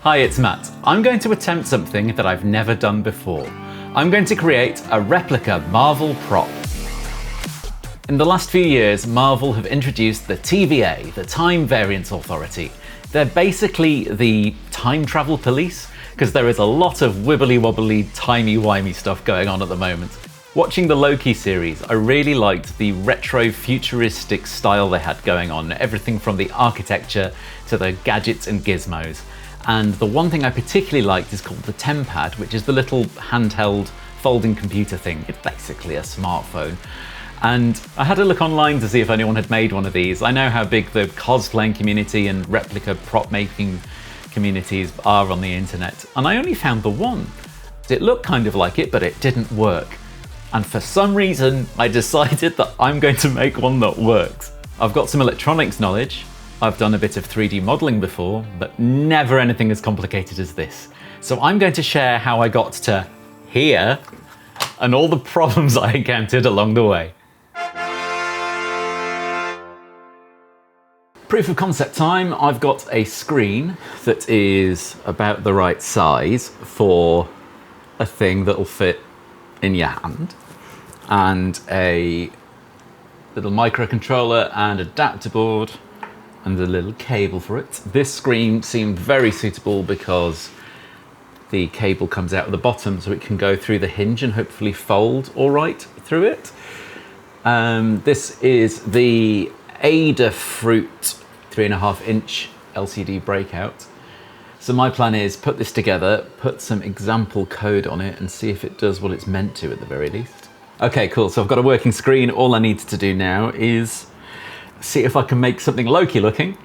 Hi, it's Matt. I'm going to attempt something that I've never done before. I'm going to create a replica Marvel prop. In the last few years, Marvel have introduced the TVA, the Time Variance Authority. They're basically the time travel police, because there is a lot of wibbly-wobbly, timey-wimey stuff going on at the moment. Watching the Loki series, I really liked the retro futuristic style they had going on, everything from the architecture to the gadgets and gizmos. And the one thing I particularly liked is called the Tempad, which is the little handheld folding computer thing. It's basically a smartphone. And I had a look online to see if anyone had made one of these. I know how big the cosplaying community and replica prop making communities are on the internet, and I only found the one. It looked kind of like it, but it didn't work. And for some reason, I decided that I'm going to make one that works. I've got some electronics knowledge. I've done a bit of 3D modeling before, but never anything as complicated as this. So I'm going to share how I got to here and all the problems I encountered along the way. Proof of concept time. I've got a screen that is about the right size for a thing that'll fit in your hand, and a little microcontroller and adapter board and a little cable for it. This screen seemed very suitable because the cable comes out of the bottom, so it can go through the hinge and hopefully fold all right through it. This is the Adafruit 3.5-inch LCD breakout. So my plan is put this together, put some example code on it and see if it does what it's meant to at the very least. Okay, cool, so I've got a working screen. All I need to do now is see if I can make something Loki looking.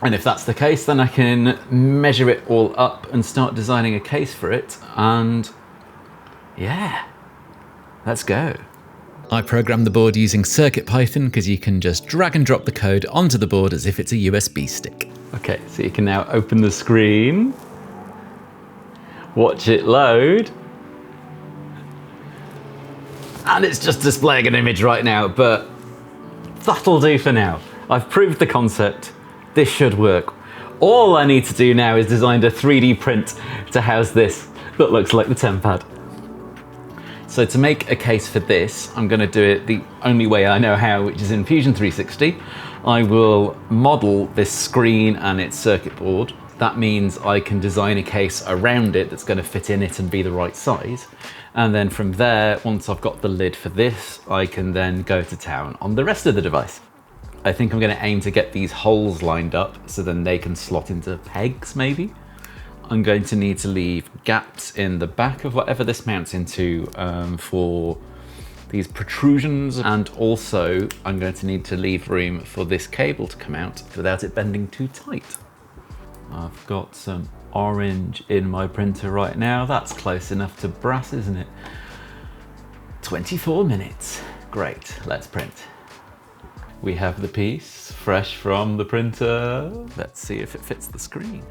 And if that's the case, then I can measure it all up and start designing a case for it. And yeah, let's go. I programmed the board using CircuitPython because you can just drag and drop the code onto the board as if it's a USB stick. Okay, so you can now open the screen, watch it load, and it's just displaying an image right now, but that'll do for now. I've proved the concept. This should work. All I need to do now is design a 3D print to house this that looks like the Tempad. So to make a case for this, I'm going to do it the only way I know how, which is in Fusion 360. I will model this screen and its circuit board. That means I can design a case around it that's going to fit in it and be the right size. And then from there, once I've got the lid for this, I can then go to town on the rest of the device. I think I'm going to aim to get these holes lined up so then they can slot into pegs maybe. I'm going to need to leave gaps in the back of whatever this mounts into for these protrusions, and also I'm going to need to leave room for this cable to come out without it bending too tight. I've got some orange in my printer right now. That's close enough to brass, isn't it? 24 minutes. Great, let's print. We have the piece fresh from the printer. Let's see if it fits the screen.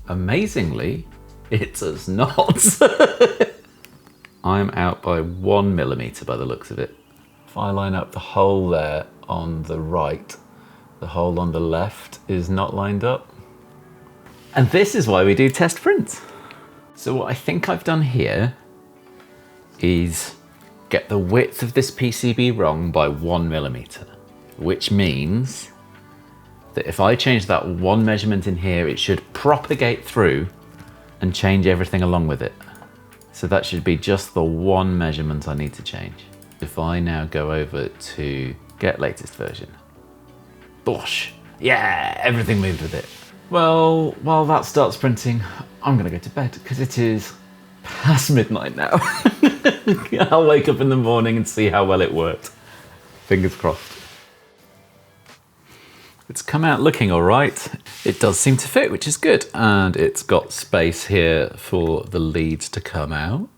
Amazingly, it does not. I'm out by 1 millimeter by the looks of it. If I line up the hole there on the right, the hole on the left is not lined up. And this is why we do test prints. So what I think I've done here is get the width of this PCB wrong by 1 millimeter, which means that if I change that one measurement in here, it should propagate through and change everything along with it. So that should be just the one measurement I need to change. If I now go over to get latest version, bosh, yeah, everything moved with it. Well, while that starts printing, I'm gonna go to bed because it is past midnight now. I'll wake up in the morning and see how well it worked. Fingers crossed. It's come out looking all right. It does seem to fit, which is good. And it's got space here for the leads to come out.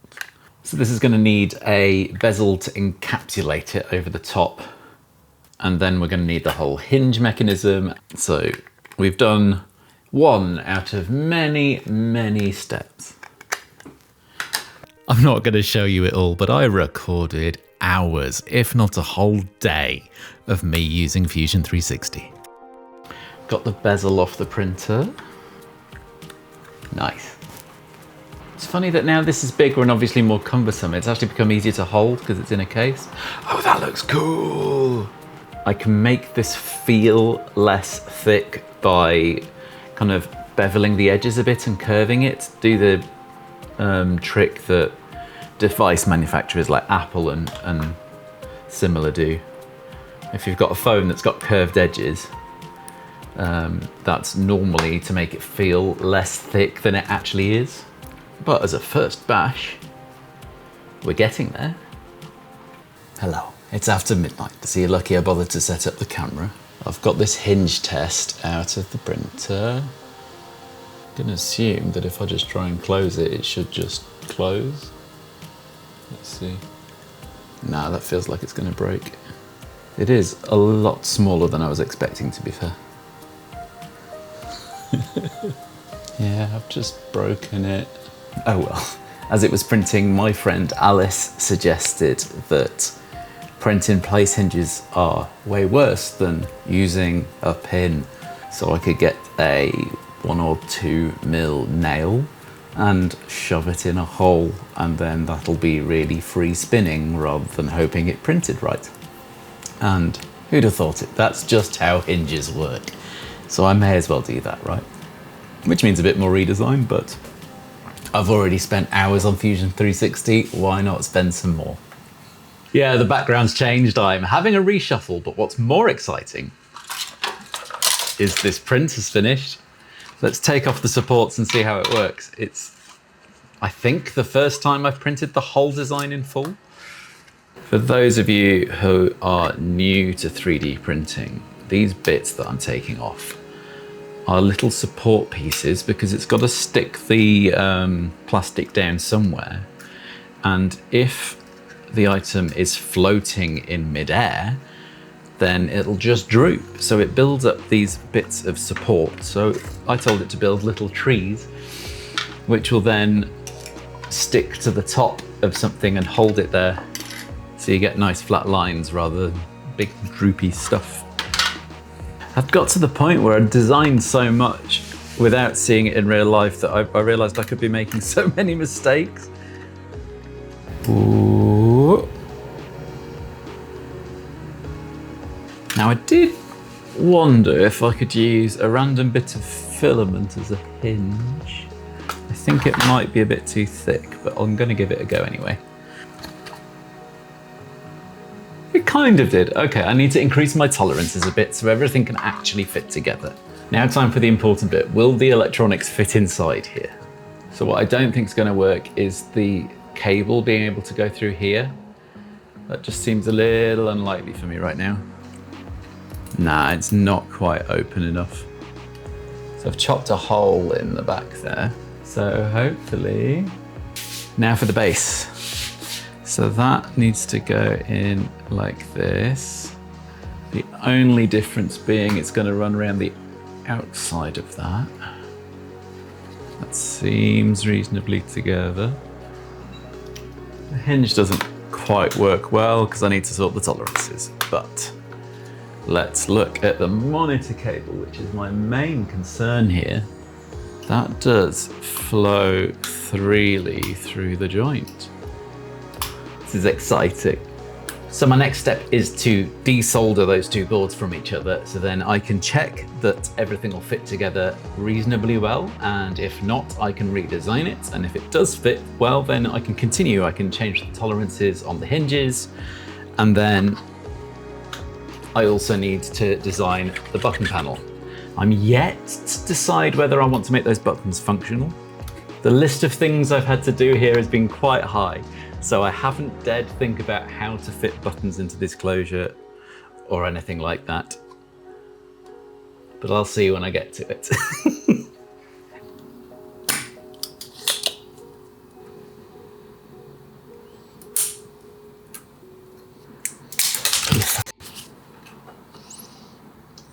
So this is going to need a bezel to encapsulate it over the top. And then we're going to need the whole hinge mechanism. So we've done one out of many, many steps. I'm not going to show you it all, but I recorded hours, if not a whole day, of me using Fusion 360. Got the bezel off the printer. Nice. It's funny that now this is bigger and obviously more cumbersome. It's actually become easier to hold because it's in a case. Oh, that looks cool. I can make this feel less thick by kind of beveling the edges a bit and curving it. Do the trick that device manufacturers like Apple and similar do. If you've got a phone that's got curved edges, that's normally to make it feel less thick than it actually is. But as a first bash, we're getting there. Hello, it's after midnight. So you're lucky I bothered to set up the camera. I've got this hinge test out of the printer. I'm gonna assume that if I just try and close it, it should just close. Let's see. Nah, that feels like it's gonna break. It is a lot smaller than I was expecting, to be fair. Yeah, I've just broken it. Oh well. As it was printing, my friend Alice suggested that printing place hinges are way worse than using a pin. So I could get a 1 or 2 mil nail and shove it in a hole, and then that'll be really free spinning rather than hoping it printed right. And who'd have thought it? That's just how hinges work. So I may as well do that, right? Which means a bit more redesign, but I've already spent hours on Fusion 360, why not spend some more? Yeah, the background's changed, I'm having a reshuffle, but what's more exciting is this print is finished. Let's take off the supports and see how it works. It's, I think, the first time I've printed the whole design in full. For those of you who are new to 3D printing, these bits that I'm taking off are little support pieces because it's got to stick the plastic down somewhere. And if the item is floating in midair, then it'll just droop. So it builds up these bits of support. So I told it to build little trees, which will then stick to the top of something and hold it there. So you get nice flat lines rather than big droopy stuff. I've got to the point where I designed so much without seeing it in real life that I realized I could be making so many mistakes. Ooh. Now I did wonder if I could use a random bit of filament as a hinge. I think it might be a bit too thick, but I'm gonna give it a go anyway. It kind of did. Okay, I need to increase my tolerances a bit so everything can actually fit together. Now time for the important bit. Will the electronics fit inside here? So what I don't think is going to work is the cable being able to go through here. That just seems a little unlikely for me right now. Nah, it's not quite open enough. So I've chopped a hole in the back there. So hopefully, now for the base. So that needs to go in like this. The only difference being it's going to run around the outside of that. That seems reasonably together. The hinge doesn't quite work well because I need to sort the tolerances, but let's look at the monitor cable, which is my main concern here. That does flow freely through the joint. This is exciting. So my next step is to desolder those two boards from each other, so then I can check that everything will fit together reasonably well, and if not, I can redesign it, and if it does fit well, then I can continue. I can change the tolerances on the hinges, and then I also need to design the button panel. I'm yet to decide whether I want to make those buttons functional. The list of things I've had to do here has been quite high. So I haven't dared think about how to fit buttons into this closure or anything like that. But I'll see when I get to it.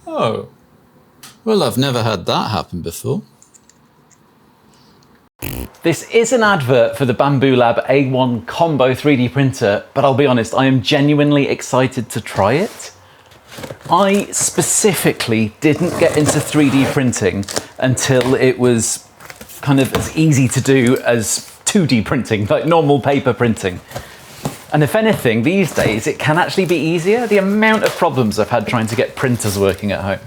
Oh, well, I've never had that happen before. This is an advert for the Bambu Lab A1 Combo 3D printer, but I'll be honest, I am genuinely excited to try it. I specifically didn't get into 3D printing until it was kind of as easy to do as 2D printing, like normal paper printing. And if anything, these days, it can actually be easier. The amount of problems I've had trying to get printers working at home.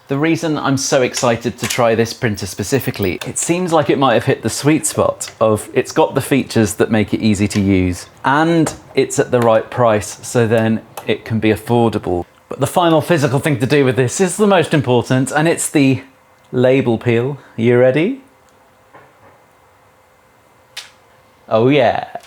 The reason I'm so excited to try this printer specifically, it seems like it might have hit the sweet spot of it's got the features that make it easy to use and it's at the right price, so then it can be affordable. But the final physical thing to do with this is the most important, and it's the label peel. You ready? Oh yeah.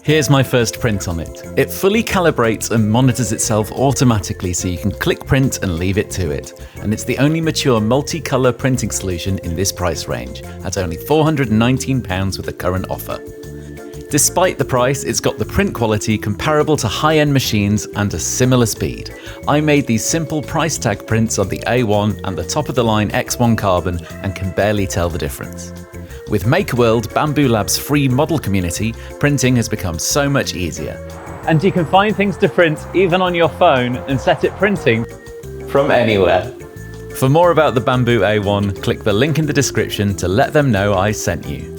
Here's my first print on it. It fully calibrates and monitors itself automatically so you can click print and leave it to it. And it's the only mature multicolour printing solution in this price range, at only £419 with the current offer. Despite the price, it's got the print quality comparable to high-end machines and a similar speed. I made these simple price tag prints on the A1 and the top-of-the-line X1 Carbon and can barely tell the difference. With MakerWorld, Bambu Lab's free model community, printing has become so much easier. And you can find things to print even on your phone and set it printing from anywhere. For more about the Bambu A1, click the link in the description to let them know I sent you.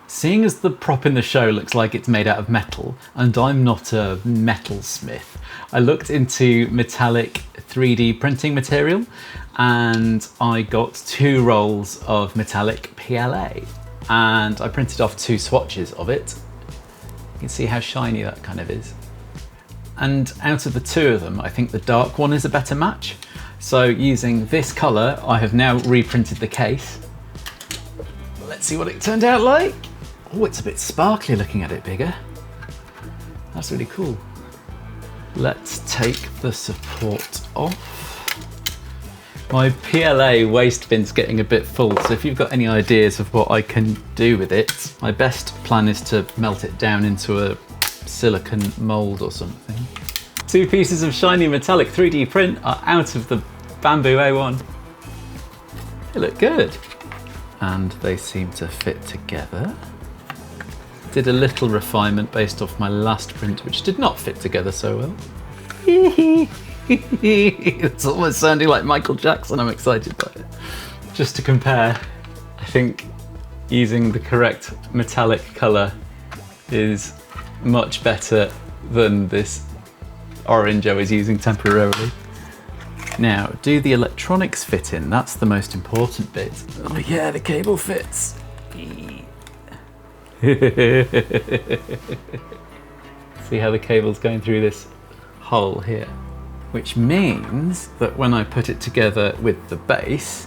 Seeing as the prop in the show looks like it's made out of metal, and I'm not a metalsmith, I looked into metallic 3D printing material, and I got 2 rolls of metallic PLA, and I printed off 2 swatches of it. You can see how shiny that kind of is. And out of the 2 of them, I think the dark one is a better match. So using this colour, I have now reprinted the case. Let's see what it turned out like. Oh, it's a bit sparkly looking at it bigger. That's really cool. Let's take the support off. My PLA waste bin's getting a bit full, so if you've got any ideas of what I can do with it, my best plan is to melt it down into a silicone mold or something. 2 pieces of shiny metallic 3D print are out of the Bambu A1. They look good. And they seem to fit together. Did a little refinement based off my last print, which did not fit together so well. It's almost sounding like Michael Jackson. I'm excited by it. Just to compare, I think using the correct metallic colour is much better than this orange I was using temporarily. Now, do the electronics fit in? That's the most important bit. Oh yeah, the cable fits. See how the cable's going through this hole here? Which means that when I put it together with the base,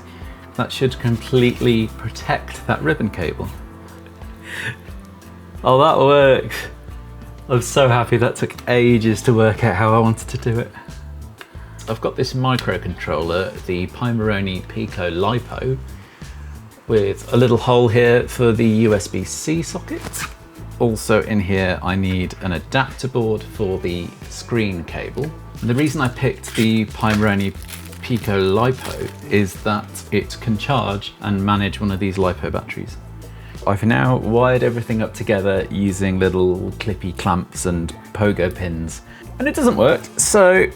that should completely protect that ribbon cable. Oh, that works. I'm so happy. That took ages to work out how I wanted to do it. I've got this microcontroller, the Pimeroni Pico LiPo, with a little hole here for the USB-C socket. Also in here I need an adapter board for the screen cable. And the reason I picked the Pimeroni Pico LiPo is that it can charge and manage one of these LiPo batteries. I've now wired everything up together using little clippy clamps and pogo pins, and it doesn't work, so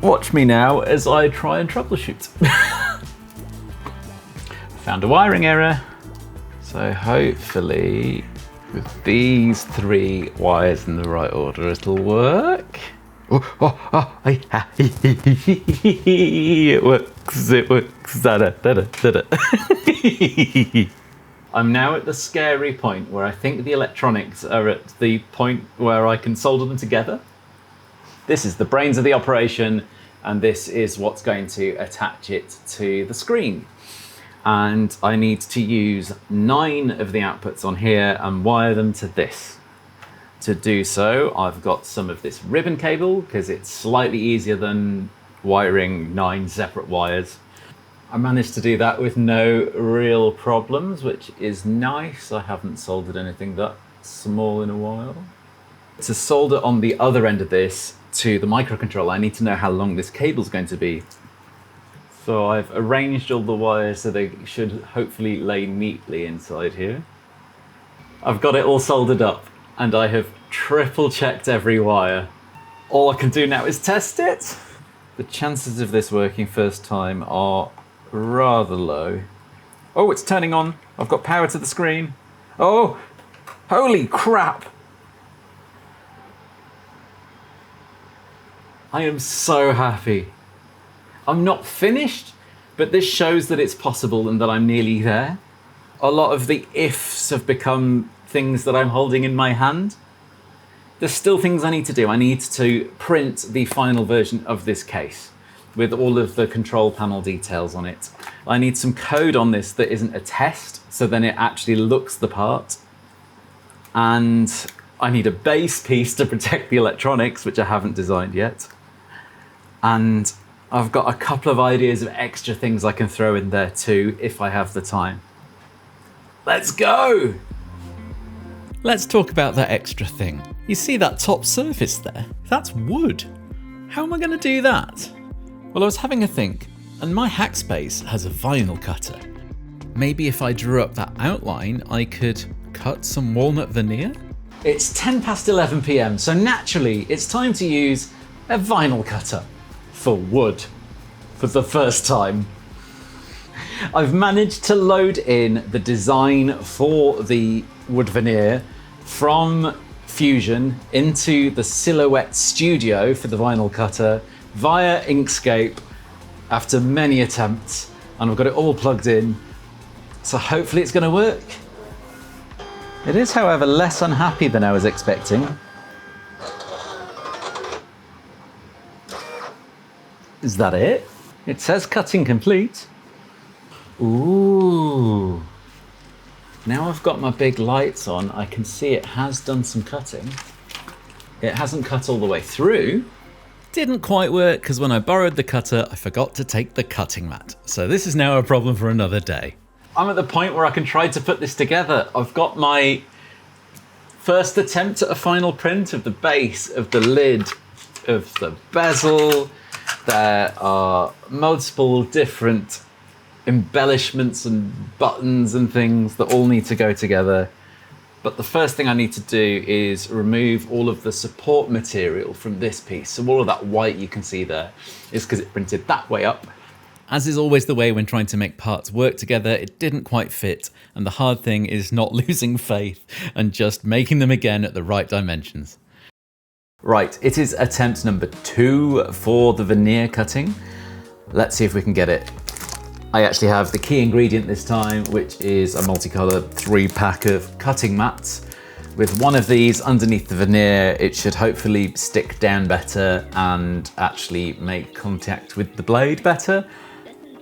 watch me now as I try and troubleshoot. Found a wiring error, so hopefully with these 3 wires in the right order it'll work. It works, da-da. I'm now at the scary point where I think the electronics are at the point where I can solder them together. This is the brains of the operation, and this is what's going to attach it to the screen. And I need to use 9 of the outputs on here and wire them to this. To do so, I've got some of this ribbon cable because it's slightly easier than wiring 9 separate wires. I managed to do that with no real problems, which is nice. I haven't soldered anything that small in a while. To solder on the other end of this to the microcontroller, I need to know how long this cable's going to be. So I've arranged all the wires so they should hopefully lay neatly inside here. I've got it all soldered up and I have triple checked every wire. All I can do now is test it. The chances of this working first time are rather low. Oh, it's turning on. I've got power to the screen. Oh, holy crap. I am so happy. I'm not finished, but this shows that it's possible and that I'm nearly there. A lot of the ifs have become things that I'm holding in my hand. There's still things I need to do. I need to print the final version of this case with all of the control panel details on it. I need some code on this that isn't a test, so then it actually looks the part. And I need a base piece to protect the electronics, which I haven't designed yet. And I've got a couple of ideas of extra things I can throw in there too, if I have the time. Let's go! Let's talk about that extra thing. You see that top surface there? That's wood. How am I going to do that? Well, I was having a think, and my Hackspace has a vinyl cutter. Maybe if I drew up that outline, I could cut some walnut veneer? It's 10 past 11 PM, so naturally it's time to use a vinyl cutter for wood for the first time. I've managed to load in the design for the wood veneer from Fusion into the Silhouette Studio for the vinyl cutter via Inkscape after many attempts, and I've got it all plugged in, so hopefully it's going to work. It is, however, less unhappy than I was expecting. Is that it? It says cutting complete. Ooh. Now I've got my big lights on, I can see it has done some cutting. It hasn't cut all the way through. Didn't quite work because when I borrowed the cutter, I forgot to take the cutting mat. So this is now a problem for another day. I'm at the point where I can try to put this together. I've got my first attempt at a final print of the base, of the lid, of the bezel. There are multiple different embellishments and buttons and things that all need to go together. But the first thing I need to do is remove all of the support material from this piece. So all of that white you can see there is because it printed that way up. As is always the way when trying to make parts work together, it didn't quite fit, and the hard thing is not losing faith and just making them again at the right dimensions. Right, it is attempt number 2 for the veneer cutting. Let's see if we can get it. I actually have the key ingredient this time, which is a multicolored 3-pack of cutting mats. With one of these underneath the veneer, it should hopefully stick down better and actually make contact with the blade better.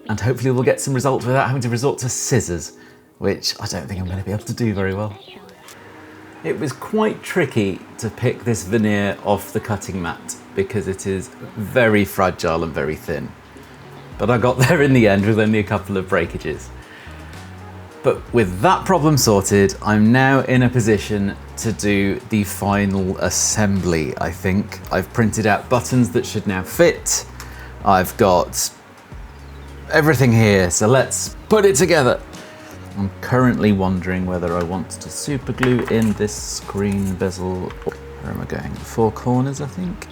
And hopefully we'll get some results without having to resort to scissors, which I don't think I'm going to be able to do very well. It was quite tricky to pick this veneer off the cutting mat because it is very fragile and very thin. But I got there in the end with only a couple of breakages. But with that problem sorted, I'm now in a position to do the final assembly, I think. I've printed out buttons that should now fit. I've got everything here, so let's put it together. I'm currently wondering whether I want to super glue in this screen bezel. Where am I going? 4 corners, I think.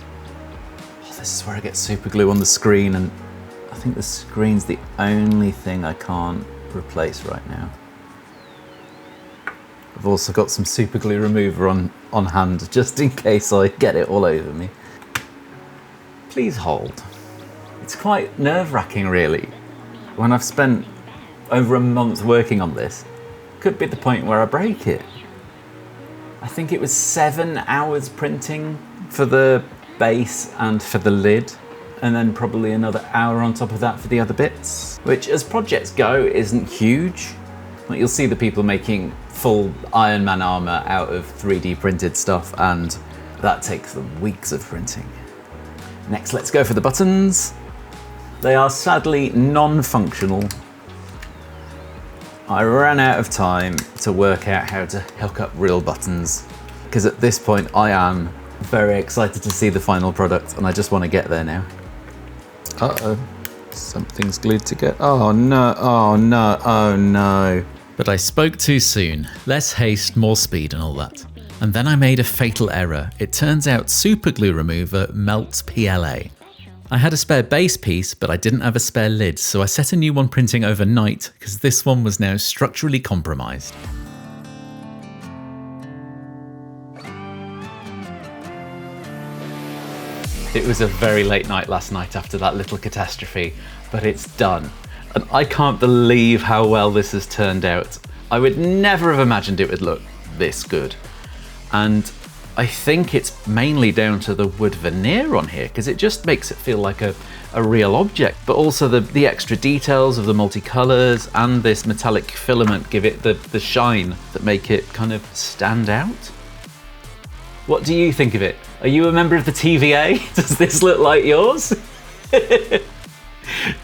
Oh, this is where I get super glue on the screen, and I think the screen's the only thing I can't replace right now. I've also got some super glue remover on hand, just in case I get it all over me. Please hold. It's quite nerve-wracking, really. When I've spent over a month working on this, could be the point where I break it. I think it was 7 hours printing for the base and for the lid, and then probably another hour on top of that for the other bits, which as projects go isn't huge. Like, you'll see the people making full Iron Man armor out of 3D printed stuff, and that takes them weeks of printing. Next, let's go for the buttons. They are sadly non-functional. I ran out of time to work out how to hook up real buttons, because at this point I am very excited to see the final product and I just want to get there now. Uh-oh, something's glued together. Oh no, oh no, oh no. But I spoke too soon. Less haste, more speed and all that. And then I made a fatal error. It turns out super glue remover melts PLA. I had a spare base piece, but I didn't have a spare lid, so I set a new one printing overnight because this one was now structurally compromised. It was a very late night last night after that little catastrophe, but it's done. And I can't believe how well this has turned out. I would never have imagined it would look this good. And I think it's mainly down to the wood veneer on here, because it just makes it feel like a real object. But also the extra details of the multicolours and this metallic filament give it the shine that make it kind of stand out. What do you think of it? Are you a member of the TVA? Does this look like yours?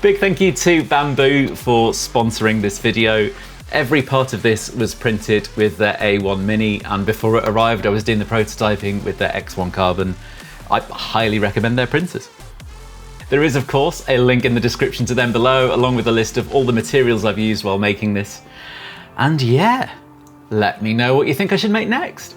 Big thank you to Bambu for sponsoring this video. Every part of this was printed with their A1 Mini, and before it arrived I was doing the prototyping with their X1 Carbon. I highly recommend their printers. There is of course a link in the description to them below, along with a list of all the materials I've used while making this. And yeah, let me know what you think I should make next.